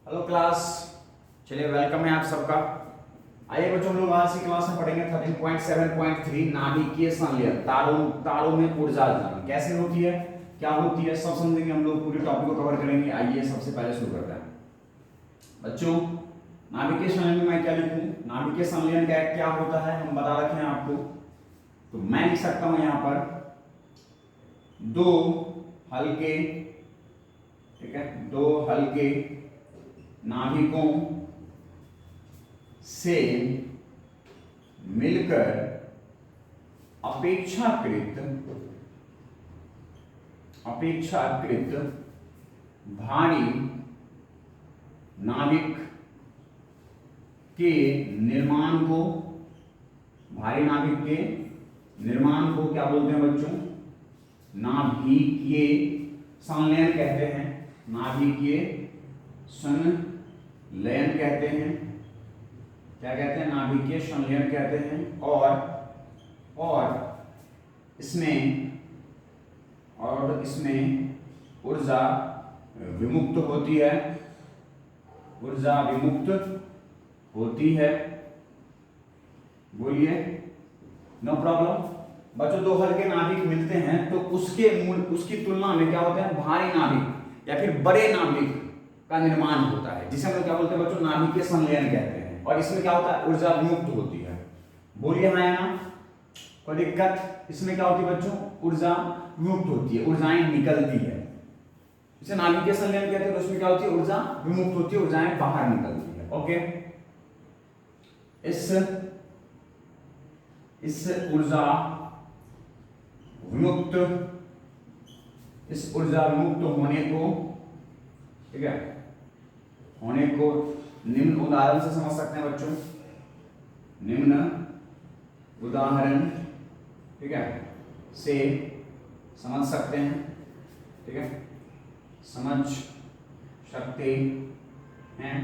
Hello class. चलिए welcome है आप सबका। आइए बच्चों, हम लोग आज की क्लास में पढ़ेंगे 13.7.3 नाभिकीय संलयन, तारों में ऊर्जा जलन कैसे होती है, क्या होती है, सब समझेंगे हम लोग। पूरे टॉपिक को कवर करेंगे। आइए सबसे पहले शुरू करते हैं बच्चों। नाभिकीय संलयन में मैं क्या लिखूं? नाभिकीय संलयन क्या होता है हम बता रखे हैं आपको। तो मैं लिख सकता हूं यहां पर दो हल्के, ठीक है, दो हल्के नाभिकों से मिलकर अपेक्षाकृत भारी नाभिक के निर्माण को, क्या बोलते हैं बच्चों? नाभिकीय संलयन कहते हैं। नाभिकीय संलयन कहते हैं। क्या कहते हैं? नाभिकीय संलयन कहते हैं। और इसमें ऊर्जा विमुक्त होती है। बोलिए, नो प्रॉब्लम। बच्चों, दो हल्के नाभिक मिलते हैं तो उसकी तुलना में क्या होता है? भारी नाभिक या फिर बड़े नाभिक का निर्माण होता है, जिसे हम लोग क्या बोलते हैं बच्चों? नाभिकीय संलयन कहते हैं। और इसमें क्या होता है? ऊर्जा विमुक्त होती है। बोलिए हाँ या ना? कोई दिक्कत? इसमें क्या होती है बच्चों? ऊर्जा विमुक्त होती है, ऊर्जाएं निकलती है। इसे नाभिकीय संलयन कहते हैं। तो उसमें क्या होती है? ऊर्जा विमुक्त होती है, ऊर्जाएं बाहर निकलती है। ओके, इस ऊर्जा विमुक्त होने को, ठीक है, निम्न उदाहरण से समझ सकते हैं बच्चों। निम्न उदाहरण, ठीक है, से समझ सकते हैं। ठीक है, समझ सकते हैं।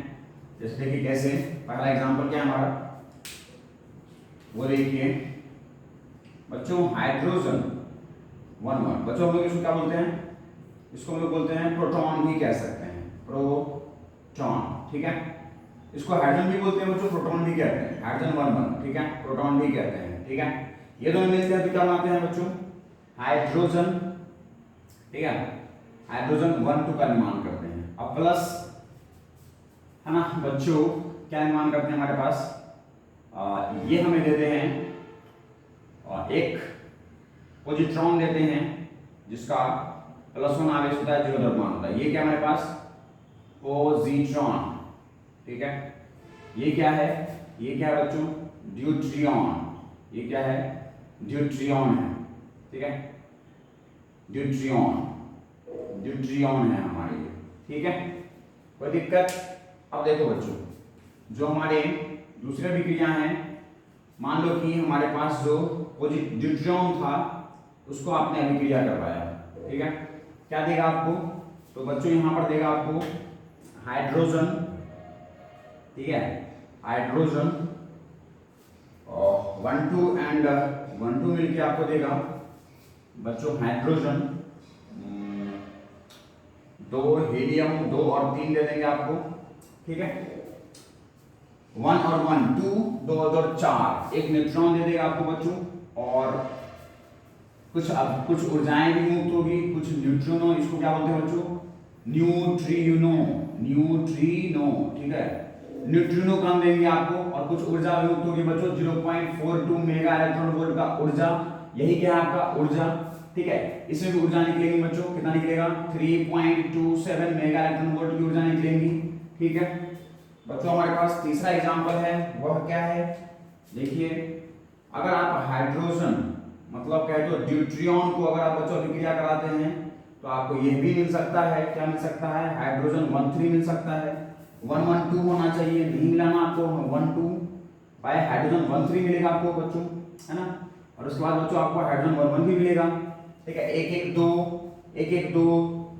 जैसे कि कैसे? पहला एग्जांपल क्या है हमारा, वो देखिए बच्चों। हाइड्रोजन 1 बच्चों, हम लोग इसको क्या बोलते हैं? इसको हम लोग बोलते हैं प्रोटॉन भी कह सकते हैं, प्रोटॉन। ठीक है, इसको हाइड्रोजन भी बोलते हैं बच्चों, प्रोटॉन भी कहते हैं। हाइड्रोजन 1 ठीक है, प्रोटॉन भी कहते हैं। ठीक है, ये दोनों मिलते हैं तो क्या बनाते हैं बच्चों? हाइड्रोजन। ठीक है, हाइड्रोजन 1 का निर्माण करते हैं। अब प्लस, है ना बच्चों, क्या निर्माण करते हैं हमारे पास? ये हमें देते हैं और एक पॉजिट्रॉन देते हैं जिसका +1 आवेश होता है, 0 द्रव्यमान होता है। ये क्या हमारे पास? पॉजिट्रॉन। ठीक है, ये क्या है? ये क्या है बच्चों? ड्यूट्रियन। ये क्या है? ड्यूट्रियन है। ठीक है, ड्यूट्रियन है हमारे लिए। ठीक है, कोई दिक्कत? अब देखो बच्चों, जो हमारे दूसरे विक्रिया हैं, मान लो कि हमारे पास जो ड्यूट्रियन था उसको आपने अभिक्रिया करवाया। ठीक है, क्या देगा आपको? तो बच्चों यहां पर देगा आपको हाइड्रोजन। ठीक है, हाइड्रोजन 1 2 एंड 1 2 मिलके आपको देगा बच्चों हाइड्रोजन 2, हीलियम 2 और 3 दे देंगे आपको। ठीक है, 1 और 1 2, 2 और 4, एक न्यूट्रॉन दे देगा आपको बच्चों। और कुछ ऊर्जाएं भी मुक्त होगी, कुछ न्यूट्रिनो, इसको क्या बोलते हैं बच्चों? न्यूट्रिनो। ठीक है, न्यूट्रिनो कम देंगे आपको और कुछ ऊर्जा विमुक्त होगी बच्चों। 0.42 मेगा इलेक्ट्रॉन वोल्ट का ऊर्जा, यही क्या है आपका? ऊर्जा। ठीक है, इसमें भी ऊर्जा निकलेगी बच्चों। कितना निकलेगा? 3.27 मेगा इलेक्ट्रॉन वोल्ट की ऊर्जा निकलेगी। ठीक है बच्चों, हमारे पास तीसरा एग्जांपल है, वह क्या है? देखिए, अगर आप हाइड्रोजन मतलब कहे तो ड्यूट्रियन को अगर आप बच्चों अभिक्रिया कराते हैं तो आपको यह भी मिल सकता है। क्या मिल सकता है? हाइड्रोजन 1 3 मिल सकता है। 1 1 2 होना चाहिए, नहीं मिलाना आपको। 1 2 बाय हाइड्रोजन 1 3 मिलेगा आपको बच्चों, है ना। और उसके बाद बच्चों आपको हाइड्रोजन 1 1 भी मिलेगा। ठीक है, 1 1 2 1 1 2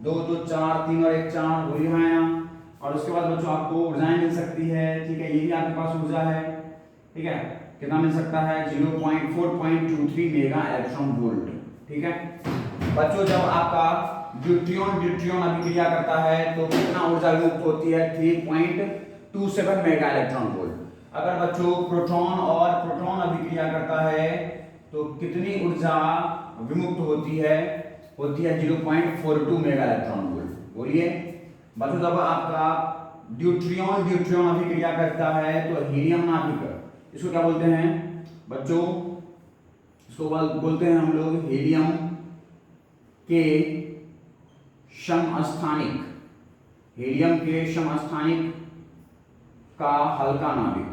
2 2 4 3 और 1 4, बोलिए हाँ या? और उसके बाद बच्चों आपको ऊर्जाएं मिल सकती है। ठीक है, ये भी आपके पास ऊर्जा है। ठीक है, कितना मिल सकता है? 0.4.23 मेगा इलेक्ट्रॉन वोल्ट। ठीक है बच्चों, जब आपका ड्यूट्रियन ड्यूट्रियन अभिक्रिया करता है तो कितना ऊर्जा मुक्त होती है? 3.27 मेगा इलेक्ट्रॉन वोल्ट। अगर बच्चों प्रोटॉन और प्रोटॉन अभिक्रिया करता है तो कितनी ऊर्जा विमुक्त होती है? होती है 0.42 मेगा इलेक्ट्रॉन वोल्ट। बोलिए बच्चों, जब आपका ड्यूट्रियन ड्यूट्रियन अभिक्रिया करता है तो हीलियम नाभिक, इसको क्या बोलते हैं बच्चों? इसको बोलते हैं हम लोग हीलियम के समस्थानिक, हीलियम के समस्थानिक का हल्का नाभिक।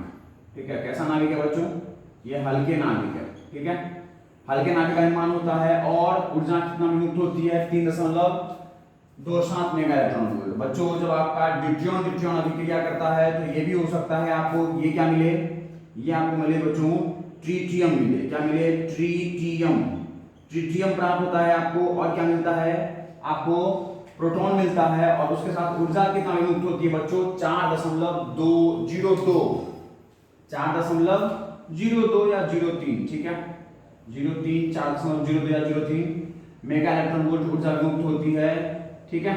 ठीक है, कैसा नाभिक है बच्चों? ये हल्के नाभिक है। ठीक है, हल्के नाभिक का निर्माण होता है और ऊर्जा कितना विमुक्त होती है? 3.27 मेगा इलेक्ट्रॉन वोल्ट। बच्चों जब आपका ड्यूट्रियन ड्यूट्रियन अभिक्रिया करता है तो ये भी हो सकता है आपको ये क्या मिले? ये आपको मिले बच्चों ट्रिटियम मिले। क्या मिले? ट्रिटियम। ट्रिटियम प्राप्त होता है आपको। और क्या मिलता है आपको? प्रोटॉन मिलता है। और उसके साथ ऊर्जा कितना विमुक्त होती है बच्चों? 4.202 4.02 या 03। ठीक है, 03 4.02 या 03 मेगा इलेक्ट्रॉन वोल्ट ऊर्जा विमुक्त होती है। ठीक है,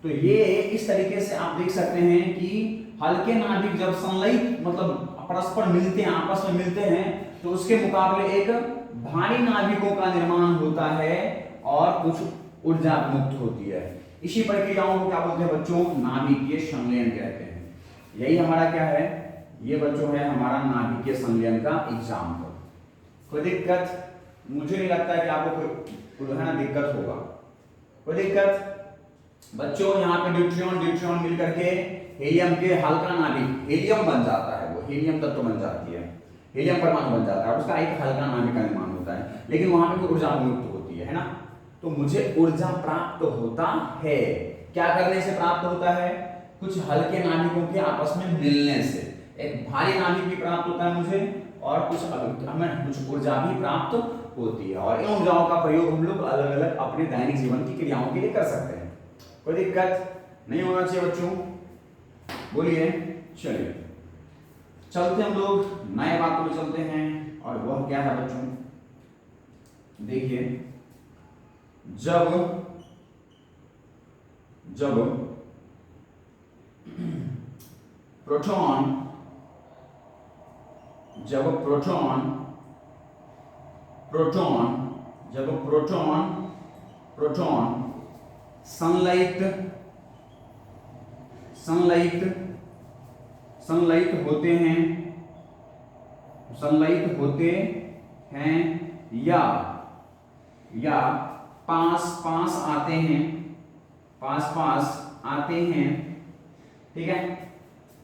तो ये इस तरीके से आप देख सकते हैं कि हल्के नाभिक जब संलयित मतलब परस्पर मिलते हैं, आपस में मिलते हैं, तो उसके मुकाबले एक भारी नाभिकों का निर्माण होता है और कुछ ऊर्जा मुक्त होती है। इसी प्रक्रियाओं को क्या बोलते हैं बच्चों? नाभिकीय संलयन कहते हैं। यही हमारा क्या है? ये बच्चों है हमारा नाभिकीय संलयन का एग्जाम्पल। कोई दिक्कत? मुझे नहीं लगता है कि आपको कोई दिक्कत होगा। कोई दिक्कत? बच्चों यहाँ पे ड्यूट्रियन ड्यूट्रियन मिल करके हीलियम के हल्का नाभिक हीलियम बन जाता है, वो हीलियम तत्व बन जाती है, हीलियम परमाणु बन जाता है और उसका एक हल्का नाभिक का निर्माण होता है। लेकिन वहां पे कोई ऊर्जा मुक्त होती है ना? तो मुझे ऊर्जा प्राप्त होता है। क्या करने से प्राप्त होता है? कुछ हल्के नाभिकों के आपस में मिलने से। एक भारी नाभिक भी प्राप्त होता है मुझे और कुछ ऊर्जा भी प्राप्त होती है। और इन ऊर्जाओं का प्रयोग हम लोग अलग अलग अपने दैनिक जीवन की क्रियाओं के लिए कर सकते हैं। कोई दिक्कत नहीं होना चाहिए बच्चों। बोलिए, चलिए चलते हम लोग नए बातों में चलते हैं। और वह क्या है बच्चों? देखिए, जब प्रोटॉन संलयित होते हैं या पास आते हैं। ठीक है,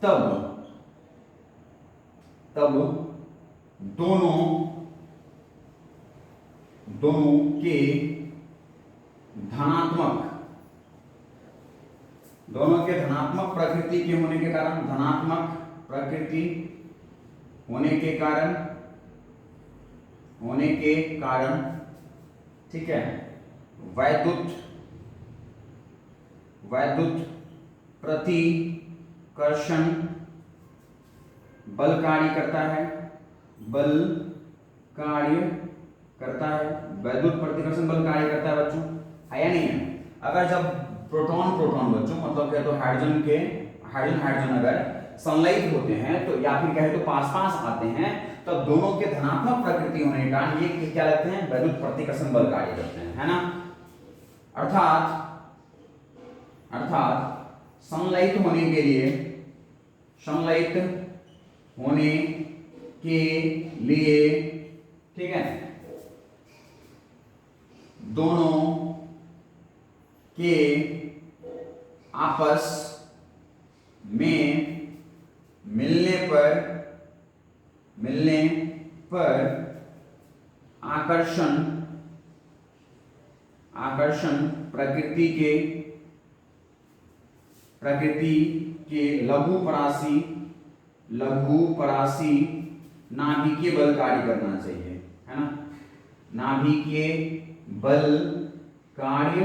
तब दोनों के धनात्मक प्रकृति के होने के कारण ठीक है, वैद्युत प्रतिकर्षण बल कार्य करता है। वैद्युत प्रतिकर्षण बल कार्य करता है बच्चों, है या नहीं है? अगर जब प्रोटॉन बच्चों मतलब क्या, तो हाइड्रोजन अगर संलयित होते हैं तो या फिर कहे तो पास आते हैं, तब दोनों के धनात्मक प्रकृति होने के कारण ये क्या लगते हैं? वैद्युत प्रतिकर्षण बल कार्य करते हैं, है ना? अर्थात संलयित होने के लिए ठीक है, दोनों के आपस में मिलने पर आकर्षण प्रकृति के लघु परासी नाभिकीय बल कार्य करना चाहिए, है ना? नाभिकीय बल कार्य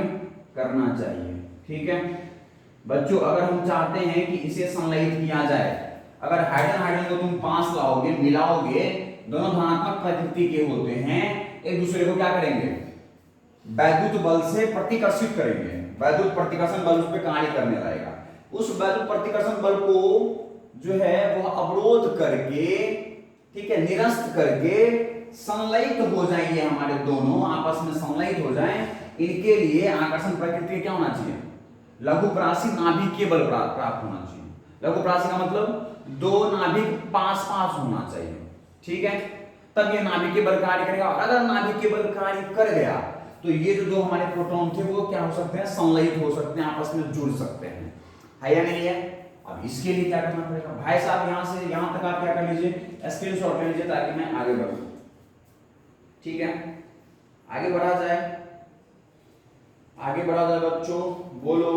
करना चाहिए। ठीक है बच्चों, अगर हम चाहते हैं कि इसे संलयित किया जाए, अगर हाइड्रोजन को तुम पास लाओगे, मिलाओगे, दोनों धनात्मक प्रकृति के होते हैं, एक दूसरे को क्या करेंगे? वैद्युत बल से प्रतिकर्षित करेंगे। वैद्युत प्रतिकर्षण बल उस पर कार्य करने लगेगा। उस वैद्युत प्रतिकर्षण बल को जो है वो अवरोध करके, ठीक है, निरस्त करके संलयित हो जाएंगे, हमारे दोनों आपस में संलयित हो जाएं। इनके लिए आकर्षण प्रकृति क्या होना चाहिए? लघुपरासी नाभिकीय बल प्राप्त होना चाहिए। लघुपरासी का मतलब दो नाभिक पास पास होना चाहिए, ठीक है, तब ये नाभिकीय बल कार्य करेगा। और अगर नाभिकीय बल कार्य कर गया तो ये जो दो हमारे प्रोटॉन थे वो क्या हो सकते हैं? संलयित हो सकते हैं, आपस में जुड़ सकते हैं, है या नहीं है? अब इसके लिए क्या करना पड़ेगा भाई साहब? यहां से यहां तक आप क्या कर लीजिए, स्क्रीनशॉट ले लीजिए ताकि मैं आगे बढ़ूं, ठीक है, आगे बढ़ा जाए, आगे बढ़ा जाए बच्चों, बोलो।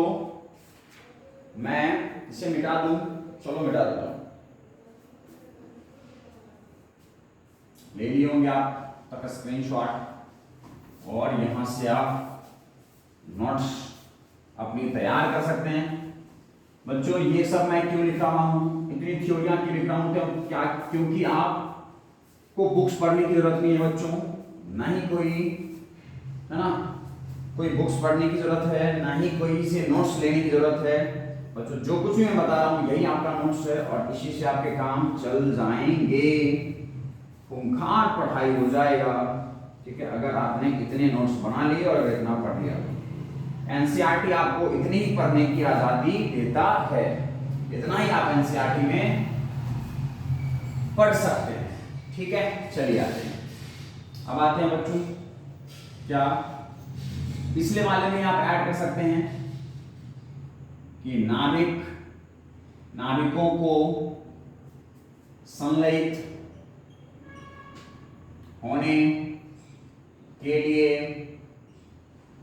मैं इसे मिटा दूं, चलो मिटा देता हूं, ले लिए होंगे आप तक स्क्रीनशॉट, और यहां से आप नोट्स अपनी तैयार कर सकते हैं। बच्चों ये सब मैं क्यों लिख रहा हूं, इतनी थ्योरियां क्यों लिख रहा हूं? तो क्या, क्योंकि आपको बुक्स पढ़ने की जरूरत नहीं है बच्चों, ना ही कोई, है ना, कोई बुक्स पढ़ने की जरूरत है, ना ही कोई से नोट्स लेने की जरूरत है बच्चों। जो कुछ भी मैं बता रहा हूं यही आपका नोट्स है, और इसी से आपके काम चल जाएंगे, खूंखार पढ़ाई हो जाएगा, ठीक है, अगर आपने इतने नोट्स बना लिए और अगर इतना पढ़ लिया। एनसीईआरटी आपको इतनी ही पढ़ने की आजादी देता है, इतना ही आप एनसीईआरटी में पढ़ सकते हैं, ठीक है। चलिए आते हैं, अब आते हैं बच्चों, क्या पिछले वाले में आप ऐड कर सकते हैं कि नाविकों को संलयित होने के लिए,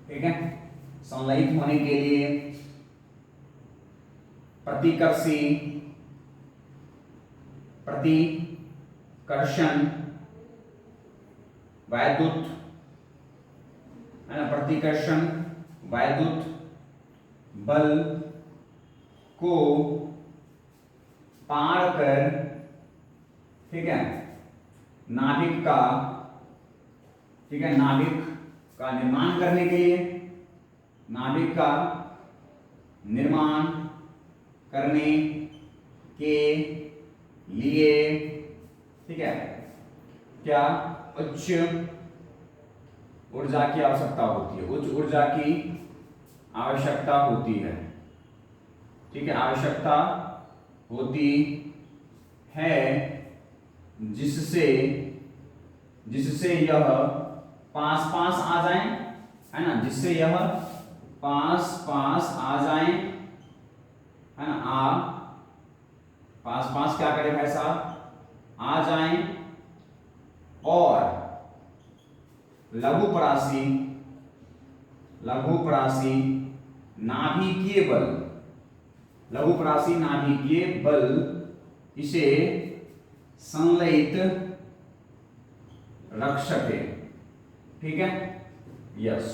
ठीक है, संलयित होने के लिए प्रतिकर्षण वैद्युत, है ना, प्रतिकर्षण वैद्युत बल को पार कर, ठीक है, नाभिक का, ठीक है, नाभिक का निर्माण करने के लिए, नाभिक का निर्माण करने के लिए, ठीक है, क्या उच्च ऊर्जा की आवश्यकता होती है, उच्च ऊर्जा की आवश्यकता होती है, ठीक है, आवश्यकता होती है, जिससे यह पास पास आ जाए, है ना, जिससे यह पास पास आ जाए, है ना, पास पास क्या करे भाई साहब? आ जाए, और लघुपरासी नाभिकीय बल, लघुपरासी नाभिकीय बल इसे संलयित रख सके, ठीक है, यस।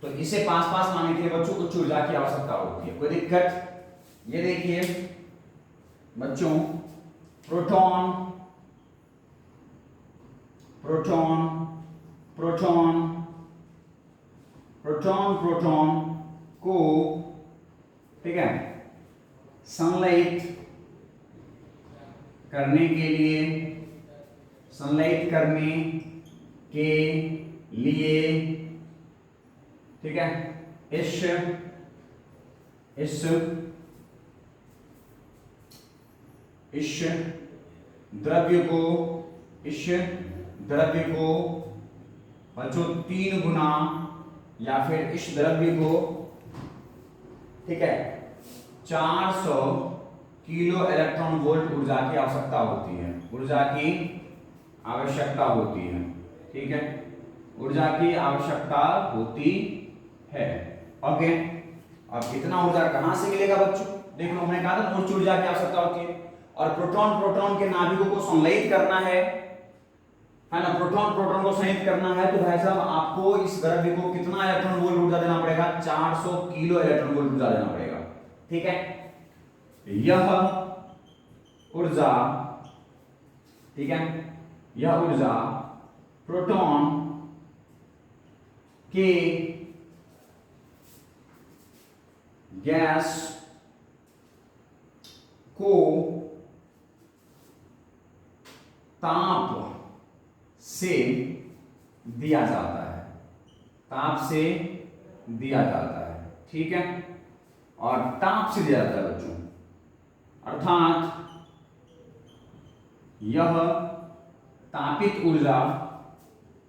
तो इसे पास पास लाने के लिए बच्चों को ऊर्जा की आवश्यकता होती है, कोई दिक्कत? ये देखिए बच्चों, proton proton proton proton proton को, ठीक है, संलयित करने के लिए, संलयित करने के लिए, ठीक है, इस द्रव्य को बच्चों 3 गुना, या फिर इस द्रव्य को, ठीक है, 400 किलो इलेक्ट्रॉन वोल्ट ऊर्जा की आवश्यकता होती है, ऊर्जा की आवश्यकता होती है, ठीक है, ऊर्जा की आवश्यकता होती है, ओके। अब इतना ऊर्जा कहां से मिलेगा बच्चों? देख लो, हमने कहा था उच्च ऊर्जा की आवश्यकता होती है, और प्रोटॉन के नाभिकों को संलयित करना है ना, प्रोटॉन को संलयित करना है, तो भाई साहब आपको इस द्रव्य को कितना इलेक्ट्रॉन वोल्ट ऊर्जा देना पड़ेगा? 400 किलो इलेक्ट्रॉन वोल्ट ऊर्जा देना पड़ेगा, ठीक है। यह ऊर्जा, ठीक है, यह ऊर्जा प्रोटॉन के गैस को ताप से दिया जाता है, ताप से दिया जाता है, ठीक है, और ताप से दिया जाता है बच्चों, अर्थात यह तापित ऊर्जा,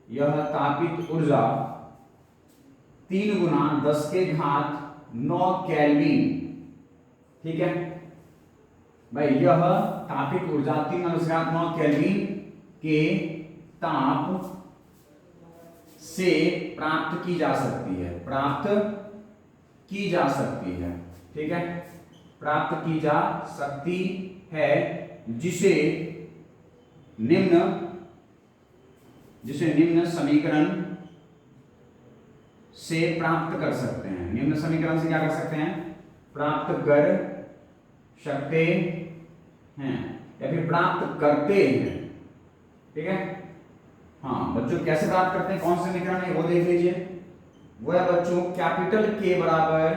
यह तापित ऊर्जा 3 गुना 10 के घात 9 केल्विन, ठीक है भाई, यह तापित ऊर्जा 3 गुना 10 के घात 9 केल्विन के ताप से प्राप्त की जा सकती है, प्राप्त की जा सकती है, ठीक है, प्राप्त की जा सकती है, जिसे निम्न समीकरण से प्राप्त कर सकते हैं, निम्न समीकरण से क्या कर सकते हैं, प्राप्त कर सकते हैं या फिर प्राप्त करते हैं, ठीक है। हाँ बच्चों, कैसे प्राप्त करते हैं, कौन से समीकरण है वो देख लीजिए, वो है बच्चों कैपिटल के बराबर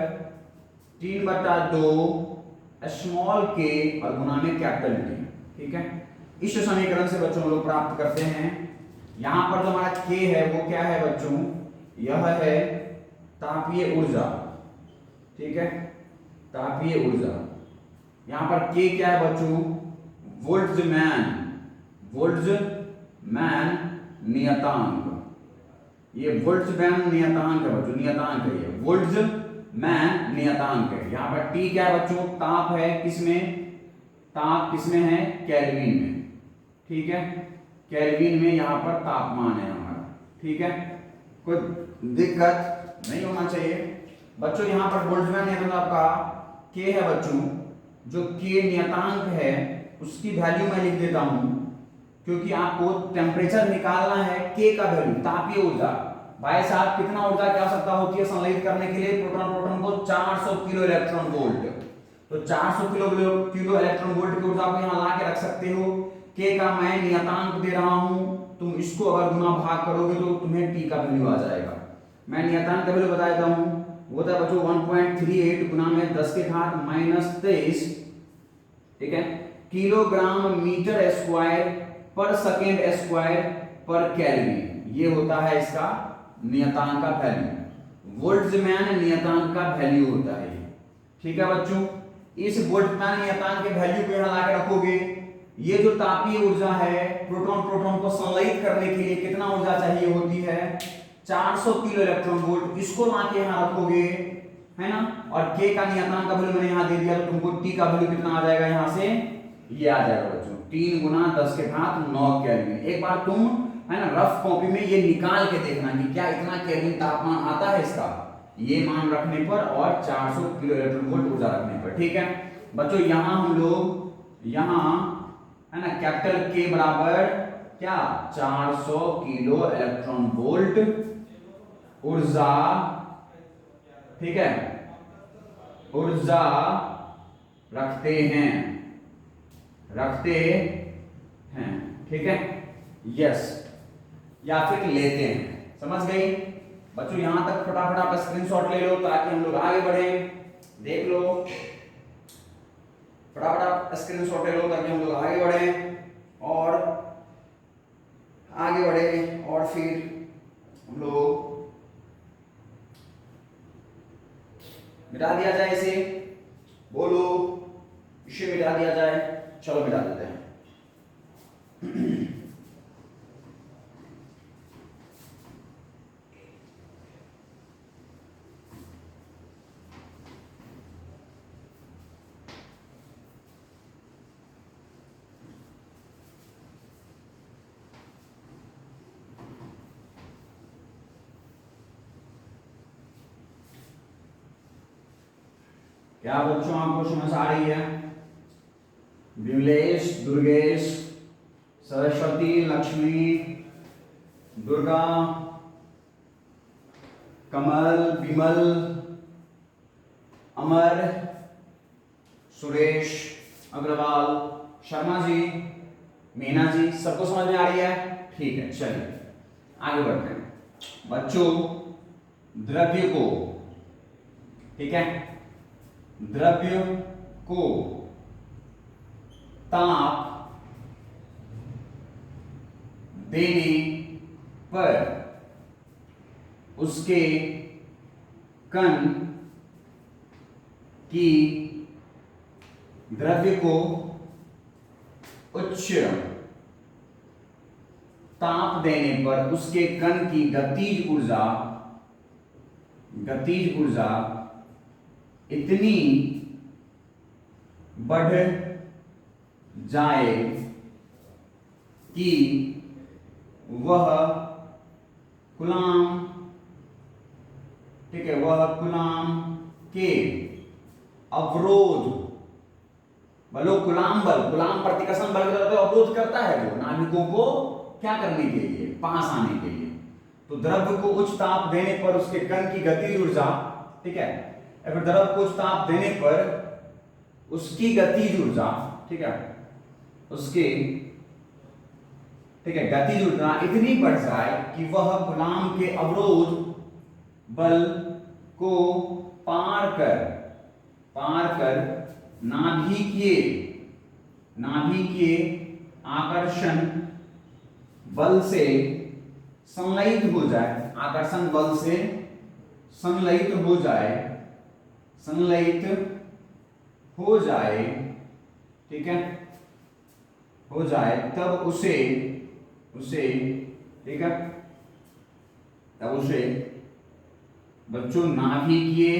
3/2 स्मॉल के और गुना में कैपिटल टी, ठीक है। इस समीकरण से बच्चों लोग प्राप्त करते हैं, यहां पर जो हमारा के है वो क्या है बच्चों, यह है तापीय ऊर्जा, ठीक है, तापीय ऊर्जा। यहां पर के क्या है बच्चों, वोल्ट्जमैन नियतांक, ये वोल्ट्जमैन नियतांक है बच्चों, नियतांक है ये, वोल्ट्जमैन नियतांक है। यहां पर टी क्या है बच्चों, ताप है, किसमें, ताप किसमें है, केल्विन में, ठीक है, केल्विन में यहां पर तापमान है हमारा, ठीक है, कोई दिक्कत नहीं होना चाहिए बच्चों। यहां पर बोल्ट्जमैन नियतांक आपका के है बच्चों, जो के नियतांक है उसकी वैल्यू मैं लिख देता हूं, क्योंकि आपको टेम्परेचर निकालना है, के का वैल्यू, तापीय ऊर्जा भाई साहब कितना ऊर्जा की आवश्यकता होती है संश्लेषित करने के लिए, प्रोटॉन को 400 किलो इलेक्ट्रॉन वोल्ट, तो 400 किलो इलेक्ट्रॉन वोल्ट की ऊर्जा को यहां ला के रख सकते हो। के का मैं नियतांक दे रहा हूं, तुम इसको अगर गुना भाग करोगे तो तुम्हें टी का वैल्यू आ जाएगा। मैं नियतांक का वैल्यू बता देता हूं, वो था बच्चों 1.38 गुना में 10 के घात -23, ठीक है, किलोग्राम मीटर स्क्वायर पर सेकेंड स्क्वायर पर केल्विन, ये होता है इसका नियतांक का वैल्यू, बोल्ट्जमैन नियतांक का वैल्यू होता है, ठीक है बच्चों। इस बोल्ट्जमैन नियतांक के वैल्यू को यहां लाके रखोगे, ये जो तापीय ऊर्जा है, प्रोटॉन को संश्लेषित करने के लिए कितना ऊर्जा चाहिए होती है, 400 किलो इलेक्ट्रॉन वोल्ट, इसको लाके यहां रखोगे, है ना, और के का नियतांक का वैल्यू मैंने यहां दे दिया, तो तुमको टी का वैल्यू कितना आ जाएगा, यहां से ये आ जाएगा बच्चों 3 गुना 10 के घात 9 केल्विन। एक बार तुम, है ना, रफ कॉपी में ये निकाल के देखना कि क्या इतना केल्विन तापमान आता है इसका, ये मान रखने पर और 400 किलो इलेक्ट्रॉन वोल्ट ऊर्जा रखने पर, ठीक है बच्चों। यहां हम लोग यहां, है ना, कैपिटल के बराबर क्या, 400 किलो इलेक्ट्रॉन वोल्ट ऊर्जा, ठीक है, ऊर्जा रखते हैं, ठीक है, यस, या फिर लेते हैं, समझ गए बच्चों। यहां तक फटाफट आप स्क्रीनशॉट ले लो ताकि हम लोग आगे बढ़े, देख लो, फटाफट आप स्क्रीनशॉट ले लो ताकि हम लोग आगे बढ़े और फिर हम लोग मिटा दिया जाए इसे, बोलो इसे मिटा दिया जाए, चलो मिटा देते हैं। क्या बच्चों आपको समझ आ रही है? विमलेश, दुर्गेश, सरस्वती, लक्ष्मी, दुर्गा, कमल, विमल, अमर, सुरेश, अग्रवाल, शर्मा जी, मीना जी, सबको समझ में आ रही है? ठीक है, चलिए आगे बढ़ते हैं बच्चों। द्रव्य को, ठीक है, द्रव्य को ताप देने पर उसके कण की द्रव्य को उच्च ताप देने पर उसके कण की गतिज ऊर्जा इतनी बढ़ जाए कि वह कूलाम, ठीक है, वह कूलाम के अवरोध, बोलो कूलाम बल, कूलाम प्रतिकर्षण बल तो अवरोध करता है वो नाभिकों को क्या करने के लिए, पास आने के लिए। तो द्रव्य को उच्च ताप देने पर उसके कण की गतिज ऊर्जा, ठीक है, अगर द्रव्य को उच्च ताप देने पर उसकी गतिज ऊर्जा, ठीक है, उसके, ठीक है, गतिज ऊर्जा इतनी बढ़ जाए कि वह कूलाम के अवरोध बल को पार कर नाभिकीय आकर्षण बल से संलयित हो जाए, आकर्षण बल से संलयित हो जाए, ठीक है, हो जाए, तब उसे, ठीक है, तब उसे बच्चों नाभिकीय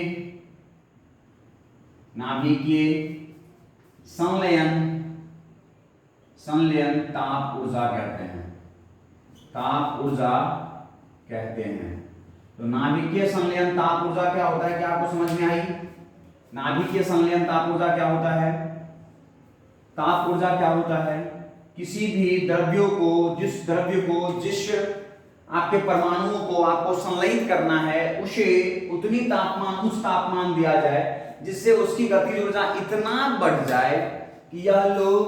संलयन ताप ऊर्जा कहते हैं। तो नाभिकीय संलयन ताप ऊर्जा क्या होता है, क्या आपको समझ में आई? नाभिकीय संलयन ताप ऊर्जा क्या होता है? ताप ऊर्जा क्या होता है? किसी भी द्रव्यों को, जिस द्रव्य को, जिस आपके परमाणुओं को आपको संलयित करना है, उसे उतनी तापमान, उच्च तापमान दिया जाए जिससे उसकी गतिज ऊर्जा इतना बढ़ जाए कि यह लोग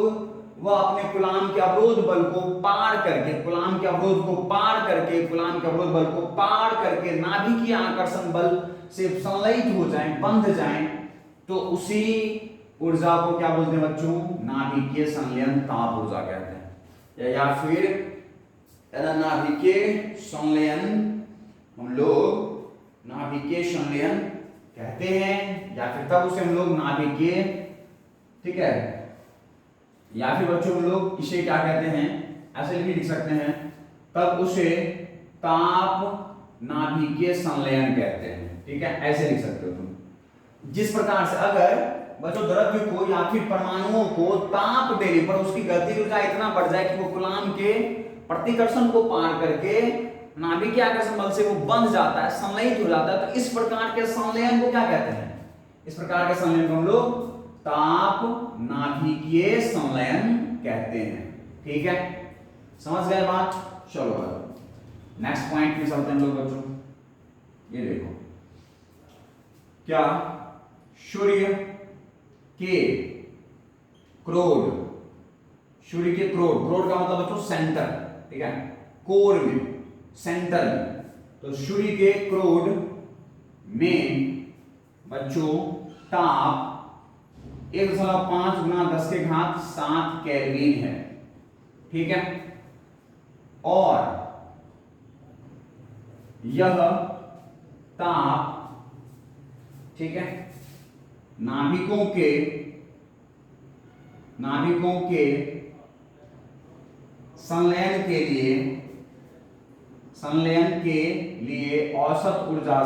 वह अपने कूलाम के अवरोध बल को पार करके, कूलाम के अवरोध बल को पार करके नाभिकीय आकर्षण बल से संलयित हो जाएं, बंध जाएं, तो उसी ऊर्जा को क्या बोलते हैं बच्चों? नाभिकीय संलयन ताप ऊर्जा कहते हैं। या फिर नाभिकीय संलयन, हम लोग नाभिकीय संलयन कहते हैं, या फिर तब उसे हम लोग नाभिकीय, ठीक है, या फिर बच्चों हम लोग इसे क्या कहते हैं, ऐसे भी लिख सकते हैं, तब उसे ताप नाभिकीय संलयन कहते हैं, ठीक है, ऐसे लिख सकते हो तुम। जिस प्रकार से अगर बच्चों द्रव्य को या फिर परमाणुओं को ताप देने पर उसकी गतिज ऊर्जा इतना बढ़ जाए कि वो कूलाम के प्रतिकर्षण को पार करके नाभिकीय आकर्षण बल से वो बंध जाता है, संलयित हो जाता है, तो इस प्रकार के संलयन को क्या कहते हैं? इस प्रकार के संलयन को हम लोग ताप नाभिकीय संलयन कहते हैं, ठीक है, समझ गए बात? चलो नेक्स्ट पॉइंट में चलते हैं लोग बच्चों। ये देखो, क्या सूर्य के क्रोड, क्रोड का मतलब बच्चों सेंटर, ठीक है, कोर में, सेंटर में, तो सूर्य के क्रोड में बच्चों ताप 1.5 गुना 10⁻7 केल्विन है, ठीक है, और यह ताप, ठीक है, नाभिकों के संलयन के लिए औसत ऊर्जा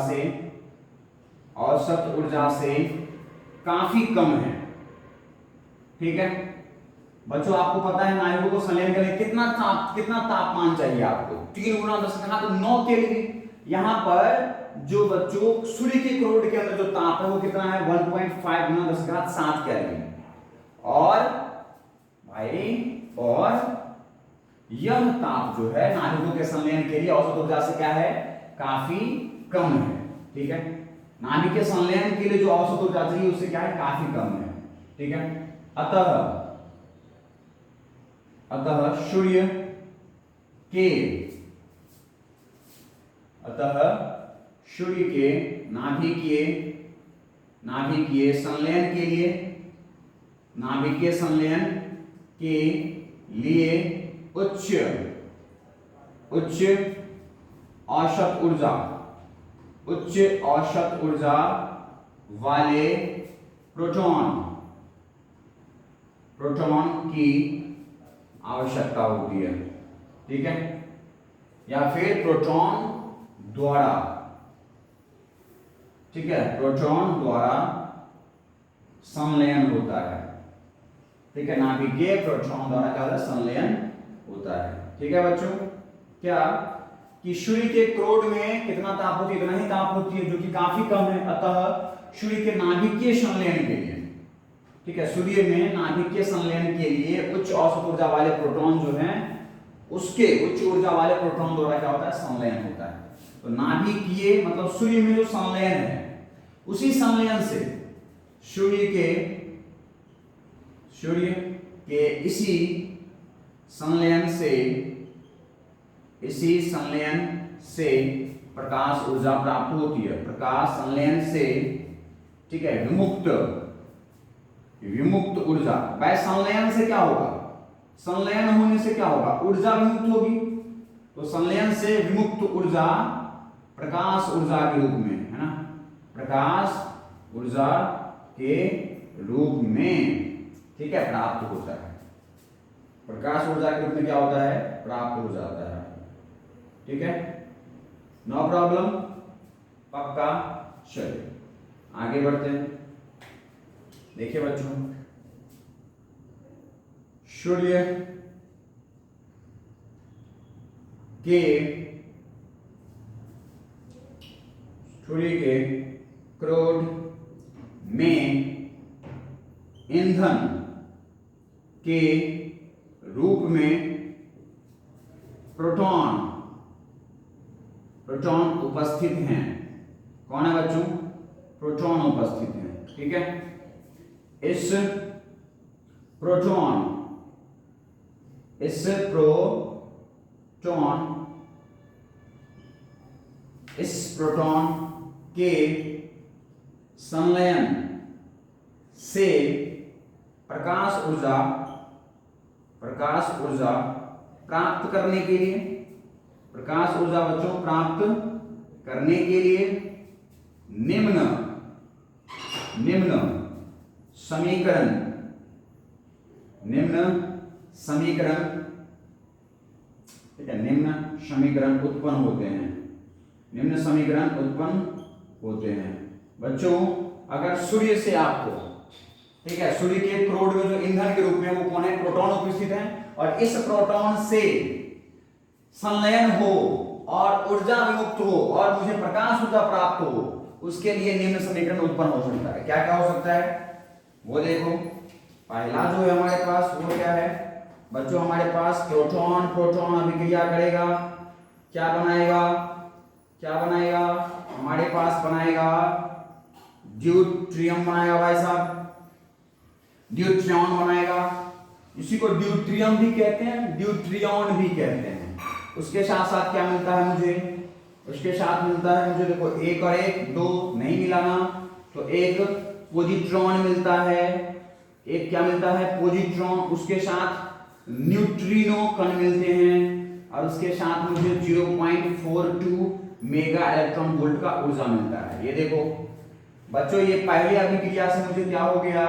से काफी कम है, ठीक है बच्चों। आपको पता है नाभिकों को संलयन करने कितना तापमान चाहिए आपको? 3 गुना 10⁹ केल्विन। यहां पर जो बच्चों सूर्य के क्रोड के अंदर जो ताप है वो कितना है? 1.5 गुना 10⁻7 केल्विन। और भाई, और यह ताप जो है नाभिकों के संलयन के लिए औसत ऊर्जा से क्या है? काफी कम है, ठीक है। नाभिक के संलयन के लिए जो औसत ऊर्जा चाहिए उससे क्या है? काफी कम है, ठीक है। अतः सूर्य के नाभिकीय नाभिकीय संलयन के लिए, नाभिकीय संलयन के लिए उच्च औसत ऊर्जा, उच्च औसत ऊर्जा वाले प्रोटॉन की आवश्यकता होती है, ठीक है। या फिर प्रोटॉन द्वारा, ठीक है, प्रोटॉन द्वारा संलयन होता है, ठीक है। नाभिकीय प्रोटॉन द्वारा क्या होता है, संलयन होता है, ठीक है बच्चों। क्या कि सूर्य के क्रोड में कितना ताप होती है, इतना ही ताप होती है, जो कि काफी कम है। अतः सूर्य के नाभिकीय संलयन के लिए, ठीक है, सूर्य में नाभिकीय संलयन के लिए उच्च औसत ऊर्जा वाले प्रोटॉन जो हैं, उसके उच्च ऊर्जा वाले प्रोटॉन द्वारा क्या होता है, संलयन होता है। तो नाभिकीय मतलब सूर्य में जो संलयन है, उसी संलयन से सूर्य के इसी संलयन से प्रकाश ऊर्जा प्राप्त होती है। प्रकाश संलयन से, ठीक है, विमुक्त ऊर्जा। वह संलयन से क्या होगा, संलयन होने से क्या होगा, ऊर्जा विमुक्त होगी। तो संलयन से विमुक्त ऊर्जा प्रकाश ऊर्जा के रूप में, है ना, प्रकाश ऊर्जा के रूप में, ठीक है, प्राप्त होता है। प्रकाश ऊर्जा के रूप में क्या होता है, प्राप्त हो जाता है, ठीक है। नो प्रॉब्लम, पक्का। चलिए आगे बढ़ते हैं। देखिए बच्चों, सूर्य के क्रोड में ईंधन के रूप में प्रोटॉन उपस्थित हैं। कौन है बच्चों, प्रोटॉन उपस्थित हैं, ठीक है। इस प्रोटॉन के संलयन से प्रकाश ऊर्जा प्राप्त करने के लिए, प्रकाश ऊर्जा बच्चों प्राप्त करने के लिए निम्न समीकरण, ठीक है, निम्न समीकरण उत्पन्न होते हैं। बच्चों अगर सूर्य से आपको, ठीक है, सूर्य के क्रोड में जो ईंधन के रूप में वो कौन है, प्रोटॉन उपस्थित है, और इस प्रोटॉन से संलयन हो और ऊर्जा विमुक्त हो और मुझे प्रकाश ऊर्जा प्राप्त हो, उसके लिए निम्न समीकरण उत्पन्न हो सकता है। क्या क्या हो सकता है वो देखो। पहला जो है हमारे पास वो क्या है बच्चों, हमारे पास प्रोटॉन अभिक्रिया करेगा, क्या बनाएगा, हमारे पास बनाएगा ड्यूट्रियम बनाएगा, भाई साहब ड्यूट्रियन बनाएगा। इसी को ड्यूट्रियम भी कहते हैं, ड्यूट्रियन भी कहते हैं। उसके साथ साथ क्या मिलता है मुझे, उसके साथ मिलता है मुझे, देखो एक और एक, दो नहीं मिलाना, तो एक पॉजिट्रॉन मिलता है, एक क्या मिलता है, पॉजिट्रॉन। उसके साथ न्यूट्रिनो कण मिलते हैं और उसके साथ मुझे 0.42 मेगा इलेक्ट्रॉन वोल्ट का ऊर्जा मिलता है। ये देखो बच्चों, ये पहली अभिक्रिया से मुझे क्या हो गया,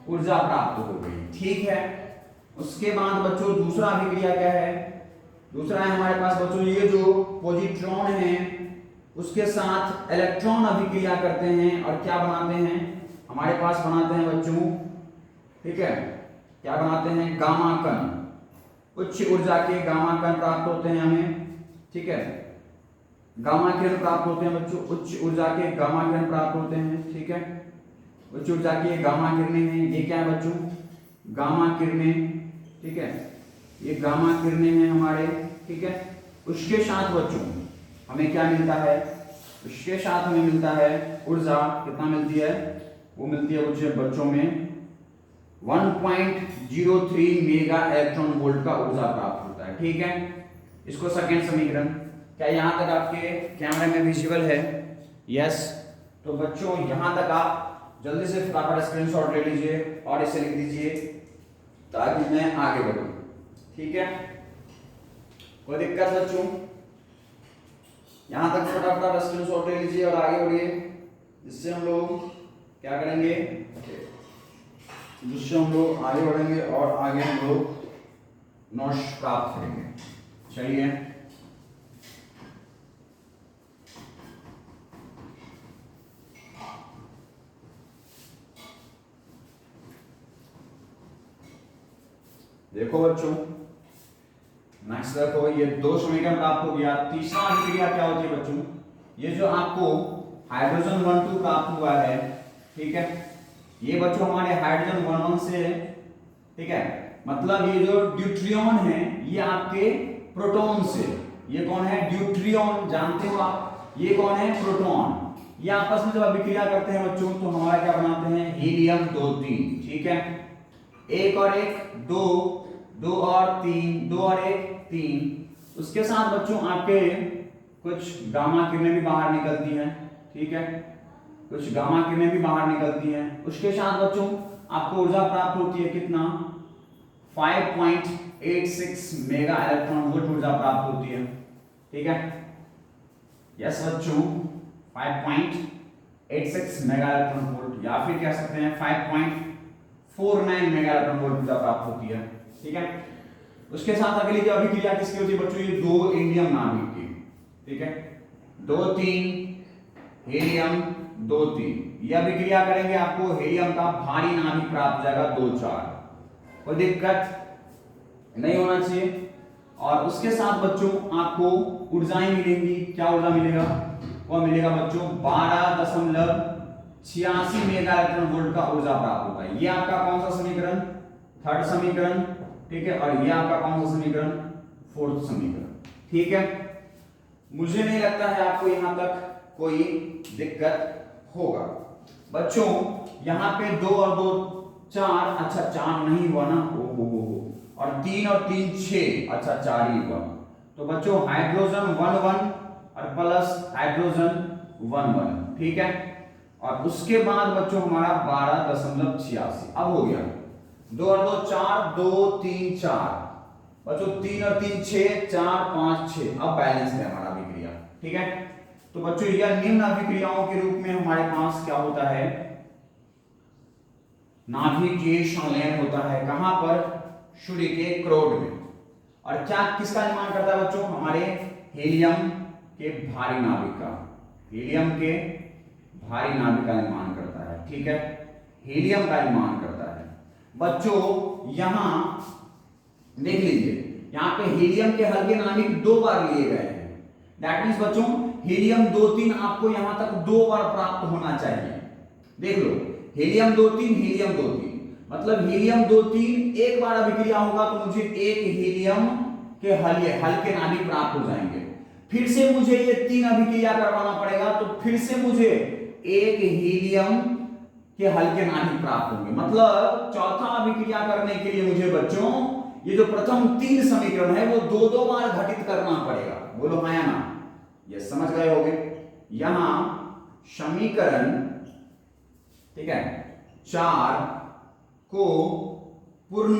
ऊर्जा प्राप्त हो गई, ठीक है। उसके बाद बच्चों दूसरा अभिक्रिया क्या है, दूसरा है हमारे पास बच्चों ये जो पॉजिट्रॉन है उसके साथ इलेक्ट्रॉन अभिक्रिया करते हैं और क्या बनाते हैं, हमारे पास बनाते हैं बच्चों, ठीक है, क्या बनाते हैं, गामा कण। उच्च ऊर्जा के गामा कण प्राप्त होते हैं हमें, ठीक है, गामा किरण प्राप्त होते हैं बच्चों, उच्च ऊर्जा के गामा किरण प्राप्त होते हैं, ठीक है। उच्च ऊर्जा की गामा किरणें हैं, ये क्या है बच्चों, गामा किरणें, ठीक है, ये गामा किरणें हैं हमारे, ठीक है। उसके साथ बच्चों हमें क्या मिलता है, उसके साथ हमें मिलता है ऊर्जा, कितना मिलती है, वो मिलती है बच्चों में 1.03 मेगा इलेक्ट्रॉन वोल्ट का ऊर्जा प्राप्त होता है, ठीक है। इसको सेकंड समीकरण, क्या यहां तक आपके कैमरे में विजुअल है, यस, तो बच्चों यहां तक आप जल्दी से फटाफट स्क्रीनशॉट ले लीजिए और इसे लिख दीजिए ताकि मैं आगे बढ़ूं। ठीक है, कोई दिक्कत बच्चों? यहां तक फटाफट स्क्रीनशॉट ले लीजिए और आगे बढ़िए, जिससे हम लोग क्या करेंगे, जिससे हम लोग आगे बढ़ेंगे और आगे हम लोग नोट्स प्राप्त करेंगे। चलिए, देखो बच्चों, नेक्स्ट देखो, ये दो समीकरण प्राप्त हो गया। तीसरा अभिक्रिया क्या होती है बच्चों? ये जो आपको हाइड्रोजन 1 2 प्राप्त हुआ है, ठीक है, ये बच्चों हमारे हाइड्रोजन 1 1 से, ठीक है, मतलब ये जो ड्यूट्रियन है ये आपके प्रोटॉन से, ये कौन है? ड्यूट्रियन, जानते हो आप, ये कौन है? प्रोटॉन। ये आपस में जब अभिक्रिया करते हैं बच्चों तो हमारा क्या बनाते हैं? हीलियम 2 3, ठीक है, एक और एक दो, दो और तीन, दो और एक तीन। उसके साथ बच्चों आपके कुछ गामा किरणें भी बाहर निकलती हैं, ठीक है, कुछ गामा किरणें भी बाहर निकलती हैं। उसके साथ बच्चों आपको ऊर्जा प्राप्त होती है कितना? 5.86 मेगा इलेक्ट्रॉन वोल्ट ऊर्जा प्राप्त होती है, ठीक है। यस बच्चों, 5.86 मेगा इलेक्ट्रॉन वोल्ट, या फिर कह सकते हैं 5.49 मेगा इलेक्ट्रॉन वोल्ट ऊर्जा प्राप्त होती है, ठीक है। उसके साथ अगली जो अभिक्रिया किसकी होती है बच्चों? ये दो इंडियम नाभिक की, ठीक है, 2 3 हीलियम 2 3, ये अभिक्रिया करेंगे, आपको हीलियम का भारी नाभिक प्राप्त हो जाएगा 2 4। कोई दिक्कत नहीं होना चाहिए। और उसके साथ बच्चों आपको ऊर्जाएं मिलेंगी। क्या ऊर्जा मिलेगा? वो मिलेगा बच्चों 12.86 मेगा इलेक्ट्रॉन वोल्ट का ऊर्जा प्राप्त होगा। ये आपका कौन सा समीकरण? थर्ड समीकरण, ठीक है, और ये आपका कौन सा समीकरण? फोर्थ समीकरण, ठीक है। मुझे नहीं लगता है आपको यहां तक कोई दिक्कत होगा। बच्चों यहाँ पे 2 और 2 4, अच्छा 4 नहीं हुआ ना, ओ और 3 और 3 6, अच्छा 4 ही हुआ। तो बच्चों हाइड्रोजन 1 1 और प्लस हाइड्रोजन 1 1, ठीक है। और उसके बाद बच्चों हमारा 12.86 अब हो गया। 2 और 2 4, 2 3 4, बच्चों 3 और 3 6, 4 5 6, अब बैलेंस है हमारा अभिक्रिया, ठीक है। तो बच्चों यह निम्न अभिक्रियाओं के रूप में हमारे पास क्या होता है? नाभिकीय संलयन होता है। कहां पर? सूर्य के क्रोड में। और क्या किसका निर्माण करता है बच्चों? हमारे हीलियम के भारी नाभिक का, हीलियम के भारी नाभिक का निर्माण करता है, ठीक है, हीलियम का निर्माण करता है। बच्चों यहां देख लीजिए, यहां पे हीलियम के हल्के नाभिक 2 बार लिए गए हैं। दैट मींस बच्चों हीलियम 2 3 आपको यहां तक 2 बार प्राप्त होना चाहिए। देख लो, हीलियम 2 3, हीलियम 2 3, मतलब हीलियम 2 3 एक बार अभिक्रिया होगा तो मुझे एक हीलियम के हल्के नाभिक प्राप्त हो जाएंगे। फिर से मुझे ये 3 अभिक्रिया करवाना पड़ेगा तो फिर से मुझे एक हीलियम के हल्के नाभिक प्राप्त होंगे। मतलब चौथा अभिक्रिया करने के लिए मुझे बच्चों ये जो प्रथम 3 समीकरण है वो 2 बार घटित करना पड़ेगा। बोलो हाँ या ना? ये समझ गए होगे। यहां समीकरण, ठीक है, 4 को पूर्ण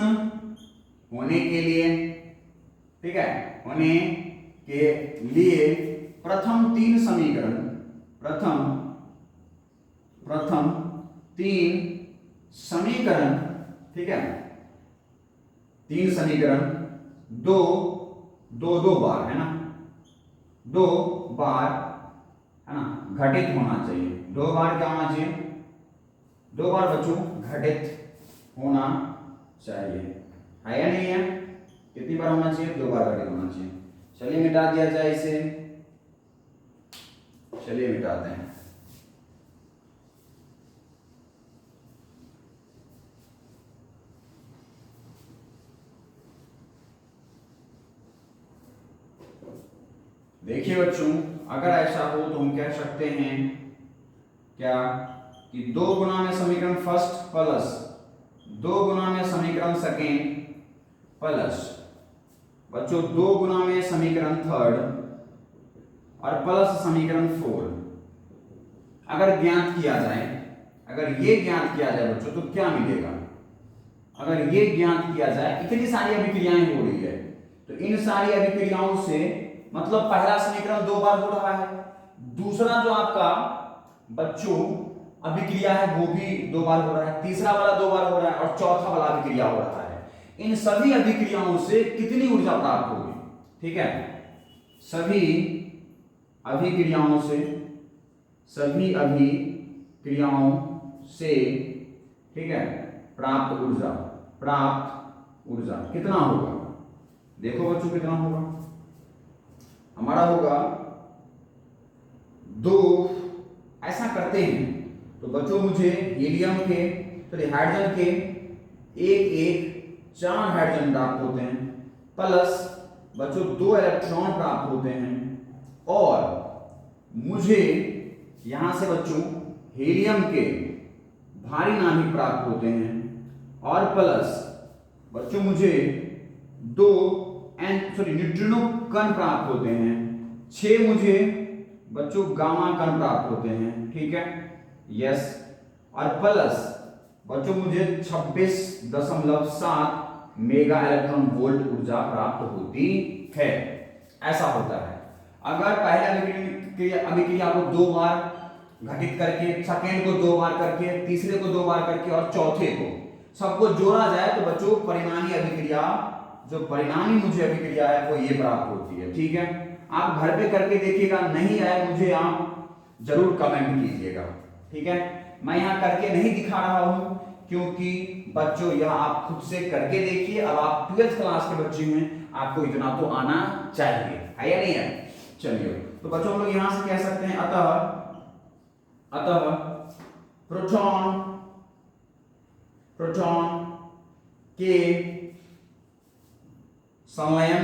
होने के लिए, ठीक है, होने के लिए प्रथम 3 समीकरण, प्रथम 3 समीकरण, ठीक है, 3 समीकरण 2 बार है ना, 2 बार है ना घटित होना चाहिए। 2 बार क्या होना चाहिए? 2 बार बच्चों घटित होना चाहिए, है या नहीं है? कितनी बार होना चाहिए? 2 बार घटित होना चाहिए। चलिए मिटा दिया जाए इसे, चलिए मिटाते हैं। देखिए बच्चों, अगर ऐसा हो तो हम कह सकते हैं क्या कि 2 गुना में समीकरण फर्स्ट प्लस 2 गुना में समीकरण सेकेंड प्लस बच्चों 2 गुना में समीकरण थर्ड और प्लस समीकरण 4। अगर ज्ञात किया जाए, अगर ये ज्ञात किया जाए बच्चों तो क्या मिलेगा? अगर ये ज्ञात किया जाए, इतनी सारी अभिक्रियाएं हो रही है तो इन सारी अभिक्रियाओं से मतलब पहला समीकरण 2 बार हो रहा है, दूसरा जो आपका बच्चों अभिक्रिया है वो भी 2 बार हो रहा है, तीसरा वाला 2 बार हो रहा है और चौथा वाला अभिक्रिया हो रहा है। इन सभी अभिक्रियाओं से कितनी ऊर्जा प्राप्त होगी? ठीक है, सभी अभिक्रियाओं से, सभी अभिक्रियाओं से, ठीक है, प्राप्त ऊर्जा कितना होगा? देखो बच्चों कितना होगा, हमारा होगा 2। ऐसा करते हैं तो बच्चों मुझे हीलियम के, सॉरी हाइड्रोजन के एक 4 हाइड्रोजन प्राप्त होते हैं, प्लस बच्चों 2 इलेक्ट्रॉन प्राप्त होते हैं, और मुझे यहां से बच्चों हीलियम के भारी नाभिक प्राप्त होते हैं, और प्लस बच्चों मुझे 2 न्यूट्रिनो कण प्राप्त होते हैं, 6 मुझे बच्चों गामा कण प्राप्त होते हैं, ठीक है, यस, और प्लस बच्चों मुझे 26.7 मेगा इलेक्ट्रॉन वोल्ट ऊर्जा प्राप्त होती है। ऐसा होता है। अगर पहले अभिक्रिया को 2 बार घटित करके, सेकेंड को 2 बार करके, तीसरे को 2 बार करके और चौथे को सबको जोड़ा जाए तो बच्चों परिणामी अभिक्रिया, जो परिणामी मुझे अभिक्रिया है वो ये प्राप्त होती है। ठीक है, आप घर पे करके देखिएगा, नहीं आए मुझे आप जरूर कमेंट कीजिएगा। ठीक है, मैं यहाँ करके नहीं दिखा रहा हूं क्योंकि बच्चों यह आप खुद से करके देखिए। अब आप 12th क्लास के बच्चे हैं, आपको इतना तो आना चाहिए, है या नहीं है? चलिए, तो बच्चों हम लोग यहां से कह सकते हैं अतः प्रोटॉन के संलयन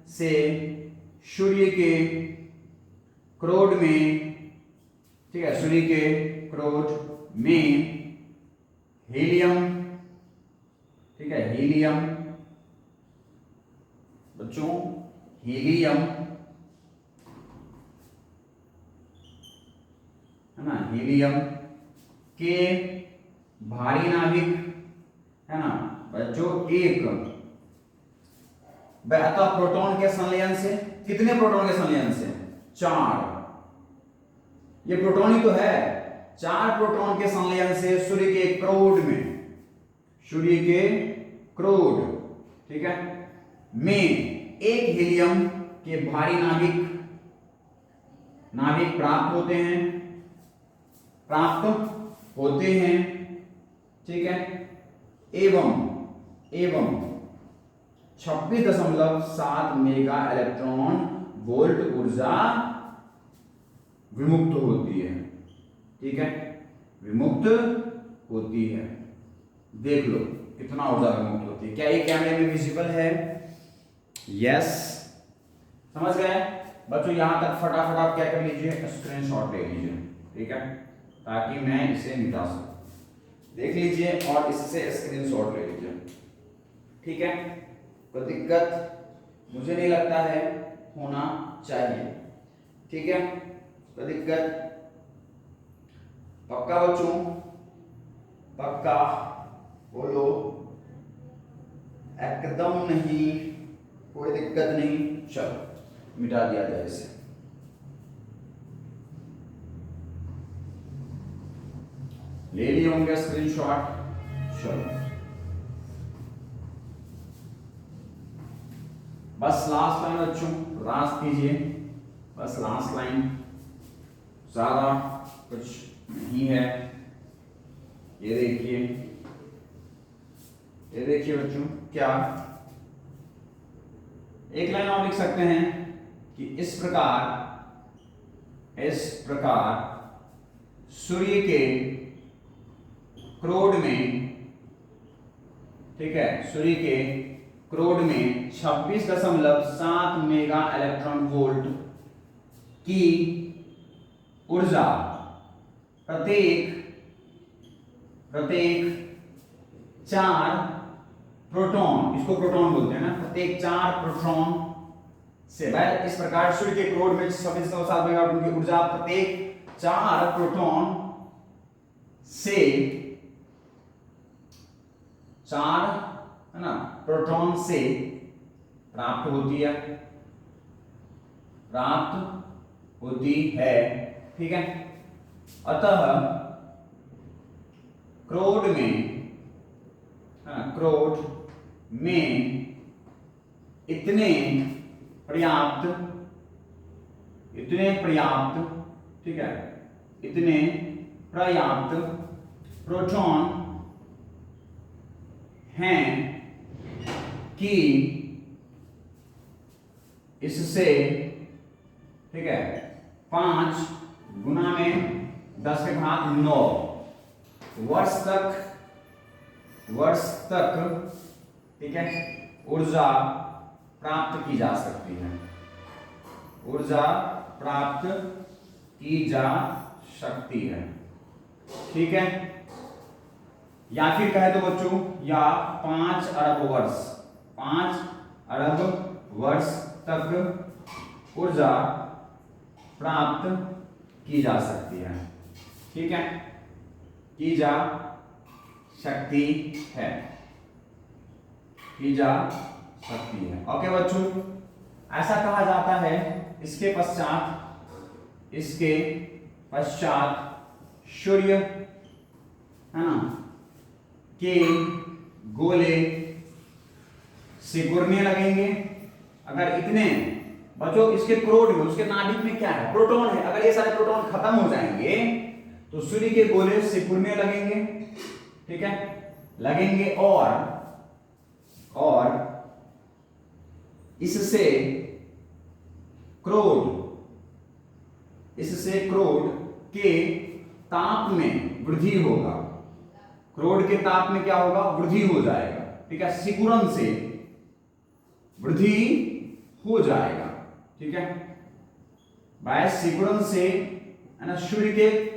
से सूर्य के क्रोड में, ठीक है, सूर्य के क्रोड में हीलियम, ठीक है, हीलियम बच्चों, हीलियम है ना, हीलियम के भारी नाभिक है ना बच्चों, एक अतः प्रोटॉन के संलयन से, कितने प्रोटॉन के संलयन से? 4। ये प्रोटॉन ही तो है। 4 प्रोटॉन के संलयन से सूर्य के क्रोड में, सूर्य के क्रोड, ठीक है, में एक हीलियम के भारी नाभिक प्राप्त होते हैं, ठीक है, एवं 26.7 मेगा इलेक्ट्रॉन वोल्ट ऊर्जा विमुक्त होती है। ठीक है, विमुक्त होती है। देख लो कितना ऊर्जा विमुक्त होती है। क्या ये कैमरे में विजिबल है? यस, समझ गए बच्चों? यहां तक फटाफट आप क्या कर लीजिए, स्क्रीनशॉट ले लीजिए, ठीक है, ताकि मैं इसे मिटा सकूं। देख लीजिए और इससे स्क्रीनशॉट ले लीजिए, ठीक है। कोई दिक्कत मुझे नहीं लगता है होना चाहिए, ठीक है, कोई दिक्कत? पक्का बच्चों, पक्का बोलो, एकदम नहीं, कोई दिक्कत नहीं। चलो मिटा दिया जाए इसे। ले लिए होंगे स्क्रीनशॉट। चलो बस लास्ट लाइन बच्चों, लास्ट कीजिए, बस लास्ट लाइन, ज्यादा कुछ नहीं है। ये देखिए बच्चों, क्या एक लाइन और लिख सकते हैं कि इस प्रकार सूर्य के क्रोड में, ठीक है, सूर्य के क्रोड में 26.7 मेगा इलेक्ट्रॉन वोल्ट की ऊर्जा प्रत्येक 4 प्रोटॉन, इसको प्रोटॉन बोलते हैं ना, प्रत्येक 4 प्रोटॉन से। वह इस प्रकार सूर्य के क्रोड में 26.7 मेगावाट की ऊर्जा प्रत्येक 4 प्रोटॉन से 4 है ना प्रोटॉन से प्राप्त होती है। ठीक है, अतः क्रोड में इतने पर्याप्त ठीक है, इतने पर्याप्त प्रोटॉन हैं कि इससे ठीक है 5 गुना में 10⁹ वर्ष तक ठीक है ऊर्जा प्राप्त की जा सकती है। ठीक है, या फिर कहे तो बच्चों या 5 अरब वर्ष तक ऊर्जा प्राप्त की जा सकती है। ठीक है, की जा सकती है। ओके बच्चों, ऐसा कहा जाता है। इसके पश्चात सूर्य है ना के गोले सिकुड़ने लगेंगे। अगर इतने बच्चों इसके क्रोड में, उसके नाभिक में क्या है, प्रोटॉन है। अगर ये सारे प्रोटॉन खत्म हो जाएंगे तो सूर्य के गोले सिकुड़ने लगेंगे। ठीक है, लगेंगे और इससे क्रोड के ताप में वृद्धि होगा। क्रोड के ताप में क्या होगा, वृद्धि हो जाएगा। ठीक है, सिकुड़न से वृद्धि हो जाएगा। ठीक है, बाय सिकुड़न से है ना सूर्य के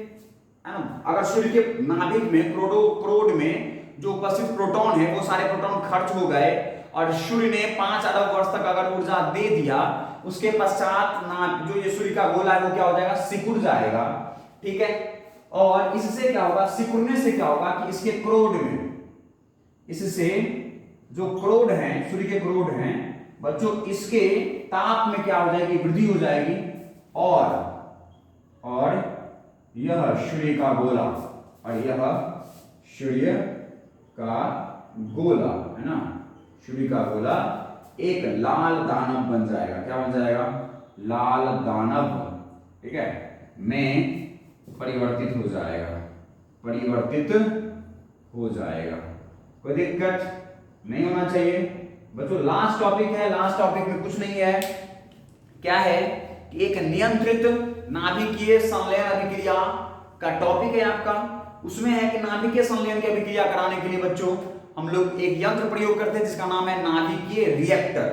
है ना, अगर सूर्य के नाभिक में क्रोड में जो उपस्थित प्रोटॉन है वो सारे प्रोटॉन खर्च हो गए और सूर्य ने 5 अरब वर्ष तक अगर ऊर्जा दे दिया, उसके पश्चात जो ये सूर्य का गोला है वो क्या हो जाएगा, सिकुड़ जाएगा। ठीक है, और इससे क्या होगा, सिकुड़ने से क्या होगा कि इसके क्रोड में, इससे जो क्रोड है, सूर्य के क्रोड हैं बच्चों, इसके ताप में क्या हो जाएगी, वृद्धि हो जाएगी और यह सूर्य का गोला है ना, सूर्य का गोला एक लाल दानव बन जाएगा। क्या बन जाएगा, लाल दानव। ठीक है, में परिवर्तित हो जाएगा। कोई दिक्कत नहीं होना चाहिए बच्चों। लास्ट टॉपिक है, लास्ट टॉपिक में कुछ नहीं है। क्या है कि एक नियंत्रित नाभिकीय संलयन अभिक्रिया का टॉपिक है आपका। उसमें है कि नाभिकीय संलयन की अभिक्रिया कराने के लिए बच्चों हम लोग एक यंत्र प्रयोग करते हैं जिसका नाम है नाभिकीय रिएक्टर।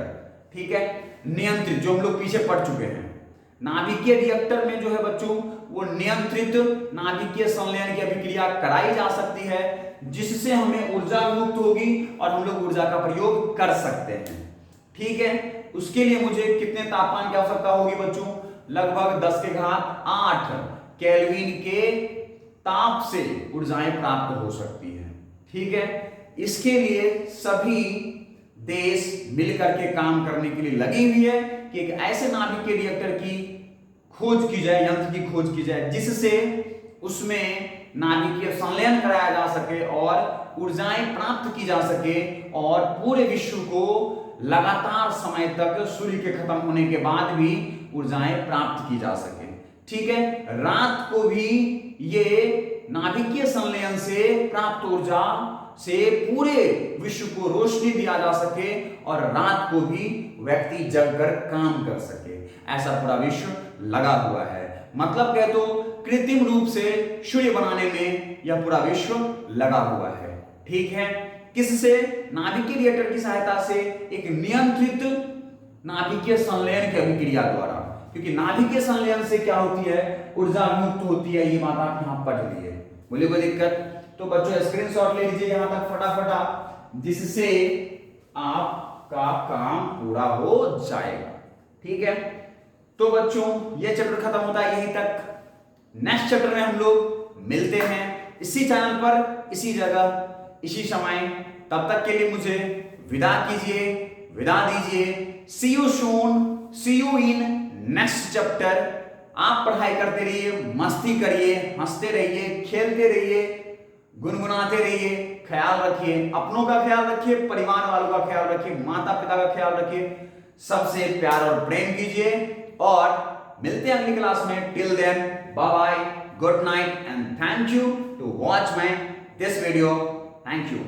ठीक है, नियंत्रित, जो हम लोग पीछे पढ़ चुके हैं। नाभिकीय रिएक्टर में जो है बच्चों वो नियंत्रित नाभिकीय संलयन की अभिक्रिया कराई जा सकती है, जिससे हमें ऊर्जा मुक्त होगी और हम लोग ऊर्जा का प्रयोग कर सकते हैं। ठीक है, उसके लिए मुझे कितने तापमान की आवश्यकता होगी बच्चों, लगभग 10⁸ केल्विन के ताप से ऊर्जाएं प्राप्त हो सकती है। ठीक है, इसके लिए सभी देश मिलकर के काम करने के लिए लगी हुई है कि एक ऐसे नाभिकीय रिएक्टर की खोज की जाए, यंत्र की खोज की जाए, जिससे उसमें नाभिकीय संलयन कराया जा सके और ऊर्जाएं प्राप्त की जा सके और पूरे विश्व को लगातार समय तक सूर्य के खत्म होने के बाद भी ऊर्जाएं प्राप्त की जा सके। ठीक है, रात को भी ये नाभिकीय संलयन से प्राप्त ऊर्जा से पूरे विश्व को रोशनी दिया जा सके और रात को भी व्यक्ति जगकर काम कर सके। ऐसा पूरा विश्व लगा हुआ है। मतलब कह तो कृत्रिम रूप से सूर्य बनाने में यह पूरा विश्व लगा हुआ है। ठीक है, किससे, नाभिकीय रिएक्टर की सहायता से, एक नियंत्रित नाभिकीय संलयन की अभिक्रिया द्वारा। क्योंकि नाभिकीय संलयन से क्या होती है, ऊर्जा मुक्त होती है। ये बात आप यहां पढ़ लिए, बोलिए कोई दिक्कत? तो बच्चों स्क्रीनशॉट ले लीजिए यहां तक फटाफट, जिससे आपका काम पूरा हो जाएगा। ठीक है, तो बच्चों ये चैप्टर खत्म होता है यहीं तक। नेक्स्ट चैप्टर में हम लोग मिलते हैं इसी चैनल पर, इसी जगह, इसी समय। तब तक के लिए मुझे विदा कीजिए, विदा दीजिए। See you soon, see you in next chapter. आप पढ़ाई करते रहिए, मस्ती करिए, हंसते रहिए, खेलते रहिए, गुनगुनाते रहिए। ख्याल रखिए, अपनों का ख्याल रखिए, परिवार वालों का ख्याल रखिए, माता पिता का ख्याल रखिए। सबसे प्यार और प्रेम कीजिए और मिलते हैं अगली क्लास में। Till then bye bye, good night and thank you to watch my this video. Thank you.